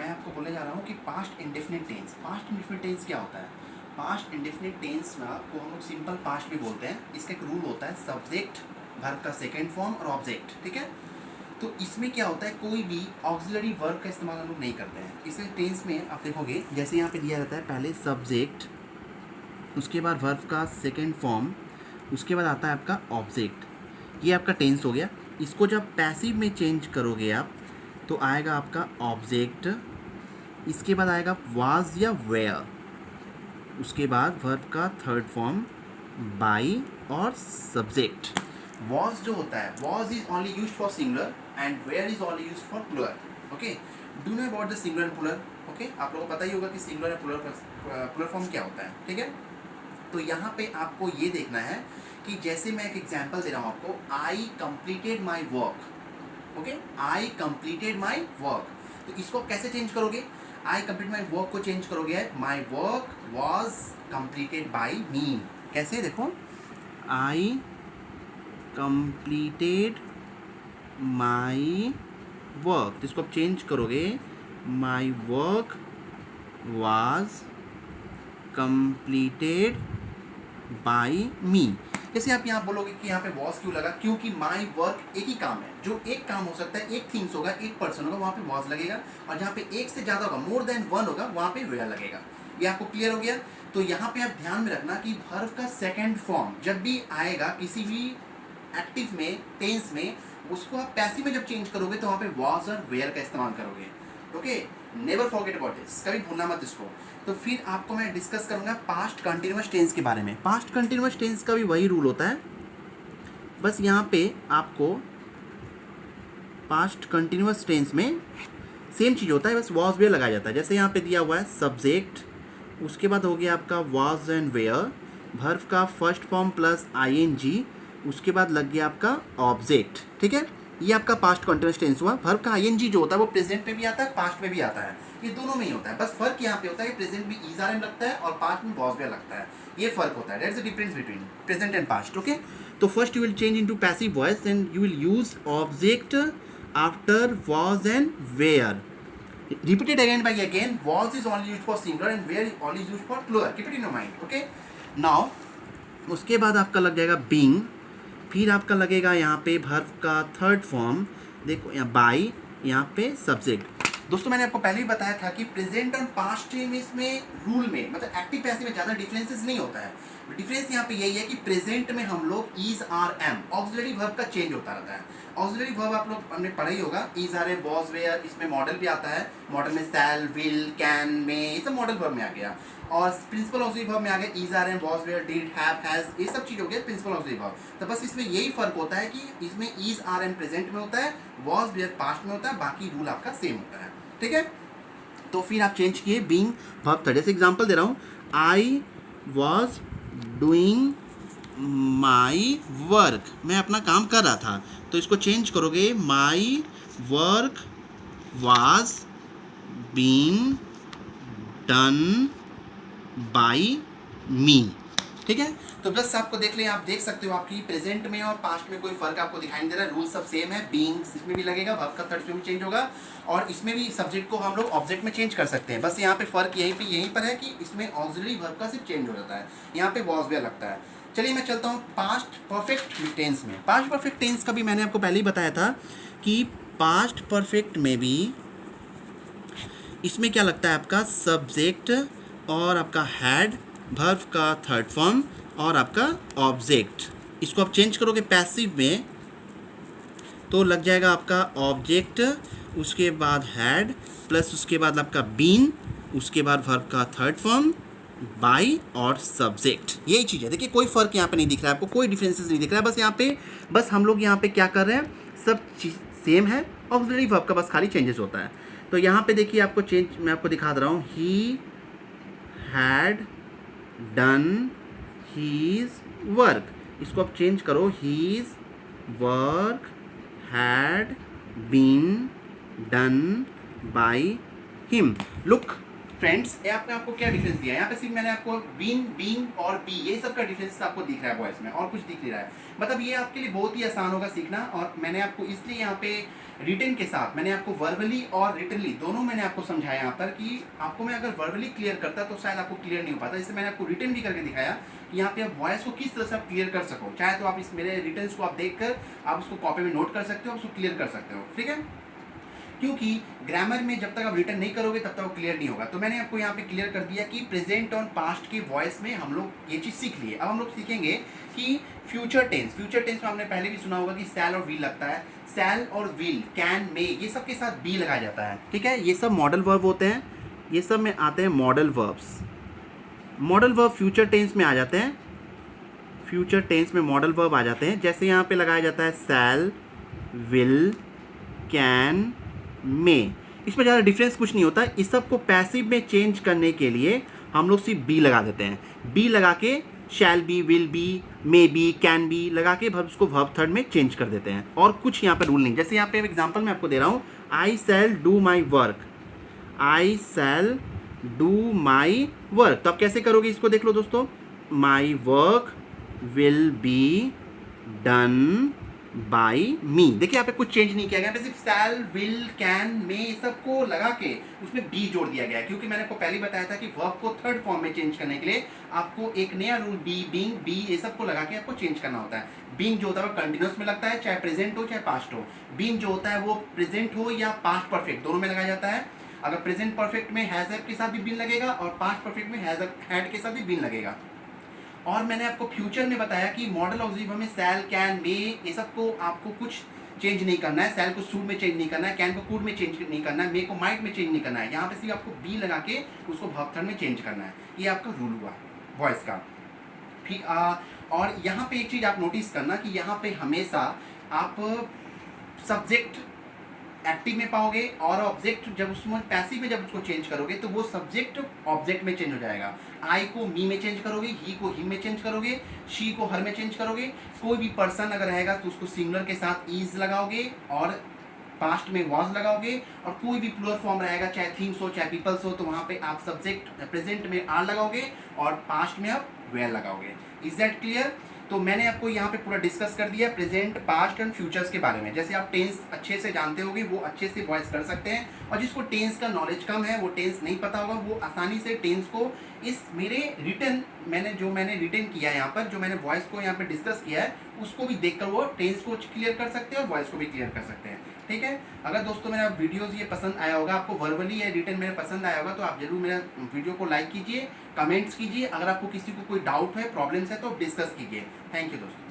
मैं आपको बोलने जा रहा हूँ कि past indefinite tense. Past indefinite tense क्या होता है? पास्ट इंडेफिनिट टेंस में को हम लोग सिंपल पास्ट भी बोलते हैं। इसका एक रूल होता है, सब्जेक्ट, वर्ब का सेकेंड फॉर्म और ऑब्जेक्ट, ठीक है। तो इसमें क्या होता है, कोई भी ऑक्सिलरी वर्ब का इस्तेमाल हम लोग नहीं करते हैं। इसमें टेंस में आप देखोगे जैसे यहाँ पे दिया रहता है, पहले सब्जेक्ट, उसके बाद वर्ब का सेकेंड फॉर्म, उसके बाद आता है आपका ऑब्जेक्ट। ये आपका टेंस हो गया। इसको जब पैसिव में चेंज करोगे आप तो आएगा आपका ऑब्जेक्ट, इसके बाद आएगा वाज या वेयर, उसके बाद वर्ब का थर्ड फॉर्म बाई और सब्जेक्ट। वॉज जो होता है, was is only use for singular and were is only use for plural. Okay, do know about the singular and plural. Okay, आप लोगों को पता ही होगा कि सिंगुलर एंड प्लूरल फॉर्म क्या होता है, ठीक है। तो यहाँ पे आपको ये देखना है कि जैसे मैं एक एग्जांपल दे रहा हूँ आपको, I completed my work. Okay, I completed my work, तो इसको कैसे चेंज करोगे? आई कंप्लीट माई वर्क को चेंज करोगे, my work was completed by me. कैसे देखो, आई कंप्लीटेड माई वर्क, तो इसको आप चेंज करोगे, my work was completed by me. जैसे आप यहाँ बोलोगे कि यहाँ पे वॉज क्यों लगा, क्योंकि माई वर्क एक ही काम है। जो एक काम हो सकता है, एक थिंग्स होगा, एक पर्सन होगा, वहाँ पे वॉज लगेगा। और जहाँ पे एक से ज़्यादा होगा, मोर देन वन होगा, वहाँ पे वेयर लगेगा। ये आपको क्लियर हो गया? तो यहाँ पे आप ध्यान में रखना कि वर्ब का सेकेंड फॉर्म जब भी आएगा किसी भी एक्टिव में, टेंस में, उसको आप पैसिव में जब चेंज करोगे तो वहाँ पे वॉज और वेयर का इस्तेमाल करोगे। Okay, never forget about this, कभी भूलना मत इसको। तो फिर आपको मैं डिस्कस करूंगा पास्ट कंटिन्यूअस टेंस के बारे में। पास्ट कंटिन्यूअस टेंस का भी वही रूल होता है, बस यहाँ पे आपको पास्ट कंटिन्यूअस टेंस में सेम चीज़ होता है, बस वॉज वेयर लगाया जाता है। जैसे यहाँ पे दिया हुआ है सब्जेक्ट, उसके बाद हो गया आपका वॉज एंड वेयर, वर्ब का फर्स्ट फॉर्म प्लस ING, उसके बाद लग गया आपका ऑब्जेक्ट, ठीक है। ये आपका पास्ट कंटिन्यूअस टेंस हुआ। वर्ब का ING जो होता है वो प्रेजेंट में भी आता है, पास्ट में भी आता है, ये दोनों में ही होता है। बस फर्क यहाँ पे होता है कि प्रेजेंट में इज आर एम लगता है और पास्ट में वॉज वेयर लगता है। ये फर्क होता है, that is the difference between present and past. Okay, तो first you will change into passive voice and you will use object after was and were. Repeat it again by again. Was is only used for singular and where is only used for plural. Keep it in your mind. Okay. Now, उसके बाद आपका लग जाएगा being, फिर आपका लगेगा यहाँ पे verb का थर्ड फॉर्म, देखो यहाँ by, यहाँ पे सब्जेक्ट। दोस्तों मैंने आपको पहले ही बताया था कि प्रेजेंट और पास्ट टेंस में रूल में, मतलब एक्टिव पैसिव में ज़्यादा डिफरेंसेस नहीं होता है। डिफरेंस यहाँ पे यही है कि प्रेजेंट में हम लोग is are am, auxiliary verb का चेंज होता रहता है। ऑक्सिलरी वर्ब आप लोग हमने पढ़ा ही होगा, is are am, was were, इसमें मॉडल भी आता है। मॉडल में शैल, विल, कैन, मे, ये सब मॉडल वर्ब में आ गया। और प्रिंसिपल ऑक्सिलरी वर्ब में आ गया is are am, was were, did, have, has, ये सब चीज़ हो गया प्रिंसिपल ऑक्सिलरी वर्ब। तो बस इसमें यही फर्क होता है कि इसमें इज आर एम प्रेजेंट में होता है, वॉज वेयर पास्ट में होता है, बाकी रूल आपका सेम होता है, ठीक है। तो फिर आप चेंज किए बीइंग वर्ब था। जैसे एग्जांपल दे रहा हूँ, I was doing my work, मैं अपना काम कर रहा था, तो इसको चेंज करोगे, my work was being done by me, ठीक है। तो बस आपको देख लें, आप देख सकते हो आपकी प्रेजेंट में और पास्ट में कोई फर्क आपको दिखाई नहीं दे रहा है। रूल सब सेम है। बीइंग इसमें भी लगेगा, वर्ब का थर्ड में भी चेंज होगा, और इसमें भी सब्जेक्ट को हम लोग ऑब्जेक्ट में चेंज कर सकते हैं। बस यहाँ पे फर्क यहीं पर है कि इसमें ऑक्सिलरी वर्ब का सिर्फ चेंज हो जाता है, यहाँ पे वॉज वेयर लगता है। चलिए मैं चलता हूँ पास्ट परफेक्ट टेंस में। पास्ट परफेक्ट टेंस का भी मैंने आपको पहले ही बताया था कि पास्ट परफेक्ट में भी इसमें क्या लगता है, आपका सब्जेक्ट और आपका हैड, वर्ब का थर्ड फॉर्म और आपका ऑब्जेक्ट। इसको आप चेंज करोगे पैसिव में तो लग जाएगा आपका ऑब्जेक्ट, उसके बाद हैड, प्लस उसके बाद आपका बीन, उसके बाद वर्ब का थर्ड फॉर्म, बाई और सब्जेक्ट। यही चीज़ है। देखिए कोई फर्क यहाँ पे नहीं दिख रहा है आपको, कोई डिफरेंसेस नहीं दिख रहा है। बस यहाँ पे बस हम लोग यहाँ पे क्या कर रहे हैं, सब चीज़ सेम है, ऑक्सिलरी वर्ब का बस खाली चेंजेस होता है। तो यहाँ पे देखिए आपको चेंज मैं आपको दिखा दे रहा हूँ, he had done his work, इसको आप चेंज करो, his work had been done by him. Look friends, ये आपको क्या डिफरेंस दिया है यहाँ पे? सिर्फ मैंने आपको बीइंग और बी ये सब का डिफरेंस आपको दिख रहा है वॉइस में, और कुछ दिख नहीं रहा है। मतलब ये आपके लिए बहुत ही आसान होगा सीखना। और मैंने आपको इसलिए यहाँ पे रिटन के साथ मैंने आपको वर्बली और रिटनली दोनों मैंने आपको समझाया यहाँ पर, कि आपको मैं अगर वर्बली क्लियर करता तो शायद आपको क्लियर नहीं हो पाता। इसलिए मैंने आपको रिटन भी करके दिखाया कि यहाँ पे आप वॉइस को किस तरह से आप क्लियर कर सको। चाहे तो आप इस मेरे रिटन्स को आप देखकर आप उसको कॉपी में नोट कर सकते हो, आप उसको क्लियर कर सकते हो, ठीक है। क्योंकि ग्रामर में जब तक आप रिटर्न नहीं करोगे तब तक वो क्लियर नहीं होगा। तो मैंने आपको यहाँ पे क्लियर कर दिया कि प्रेजेंट और पास्ट की वॉइस में हम लोग ये चीज़ सीख लिए। अब हम लोग सीखेंगे कि फ्यूचर टेंस में आपने पहले भी सुना होगा कि सैल और विल लगता है। सैल और विल, कैन, मे, ये सब के साथ बी लगाया जाता है, ठीक है। ये सब मॉडल वर्ब होते हैं, ये सब में आते हैं modal verbs. Modal verb future tense में आ जाते हैं, फ्यूचर टेंस में मॉडल वर्ब आ जाते हैं। जैसे यहाँ पे लगाया जाता है सैल, विल, कैन, मे। इसमें ज़्यादा डिफरेंस कुछ नहीं होता। इस सब को पैसिव में चेंज करने के लिए हम लोग सिर्फ बी लगा देते हैं। बी लगा के shall be, will be, may be, can be लगा के उसको वर्ब थर्ड में चेंज कर देते हैं। और कुछ यहाँ पर रूल नहीं। जैसे यहाँ पे एग्जांपल मैं आपको दे रहा हूँ, I shall do my work, I shall do my work. तो आप कैसे करोगे इसको देख लो दोस्तों, my work will be done by me. देखिए यहाँ पे कुछ चेंज नहीं किया गया, सिर्फ सैल, विल, कैन, मे ये सब को लगा के उसमें बी जोड़ दिया गया है। क्योंकि मैंने आपको पहले बताया था कि वर्ब को थर्ड फॉर्म में चेंज करने के लिए आपको एक नया रूल बी, बीइंग, बी ये सब को लगा के आपको चेंज करना होता है। बीइंग जो होता है वो कंटिन्यूस में लगता है, चाहे प्रेजेंट हो चाहे पास्ट हो। बीइंग जो होता है वो प्रेजेंट हो या पास्ट परफेक्ट दोनों में लगाया जाता है। अगर प्रेजेंट परफेक्ट में हैज हैव के साथ भी बीन लगेगा और पास्ट परफेक्ट में हैज हैड के साथ भी बीन लगेगा। और मैंने आपको फ्यूचर में बताया कि मॉडल ऑक्सिलियरी वर्ब में सैल, कैन, मे ये सब को आपको कुछ चेंज नहीं करना है। सैल को शुड में चेंज नहीं करना है, कैन को कुड में चेंज नहीं करना है, मे को माइट में चेंज नहीं करना है। यहाँ पे सिर्फ आपको बी लगा के उसको वर्ब थर्ड में चेंज करना है। ये आपका रूल हुआ वॉइस का। फिर और यहाँ पे एक चीज़ आप नोटिस करना कि यहाँ पे हमेशा आप सब्जेक्ट एक्टिव में पाओगे और ऑब्जेक्ट जब उसमें पैसिव में जब उसको चेंज करोगे तो वो सब्जेक्ट ऑब्जेक्ट में चेंज हो जाएगा। आई को मी में चेंज करोगे, ही को हिम में चेंज करोगे, शी को हर में चेंज करोगे। कोई भी पर्सन अगर रहेगा तो उसको सिंगुलर के साथ इज लगाओगे और पास्ट में वॉज लगाओगे। और कोई भी प्लूरल फॉर्म रहेगा, चाहे थिंग्स हो चाहे पीपल्स हो, तो वहाँ पे आप सब्जेक्ट प्रेजेंट में आर लगाओगे और पास्ट में आप वेयर लगाओगे। Is that clear? तो मैंने आपको यहाँ पे पूरा डिस्कस कर दिया प्रेजेंट, पास्ट एंड फ्यूचर्स के बारे में। जैसे आप टेंस अच्छे से जानते होगे वो अच्छे से वॉइस कर सकते हैं, और जिसको टेंस का नॉलेज कम है, वो टेंस नहीं पता होगा, वो आसानी से टेंस को इस मेरे रिटन मैंने रिटन किया है यहाँ पर, जो मैंने वॉइस को यहाँ पे डिस्कस किया है उसको भी देखकर वो टेंस को क्लियर कर सकते हैं और वॉइस को भी क्लियर कर सकते हैं। ठीक है। अगर दोस्तों मेरा वीडियोस ये पसंद आया होगा, आपको वर्बली या रिटन मेरा पसंद आया होगा, तो आप जरूर मेरा वीडियो को लाइक कीजिए, कमेंट्स कीजिए। अगर आपको किसी को कोई डाउट है, प्रॉब्लम्स है तो डिस्कस कीजिए। थैंक यू दोस्तों।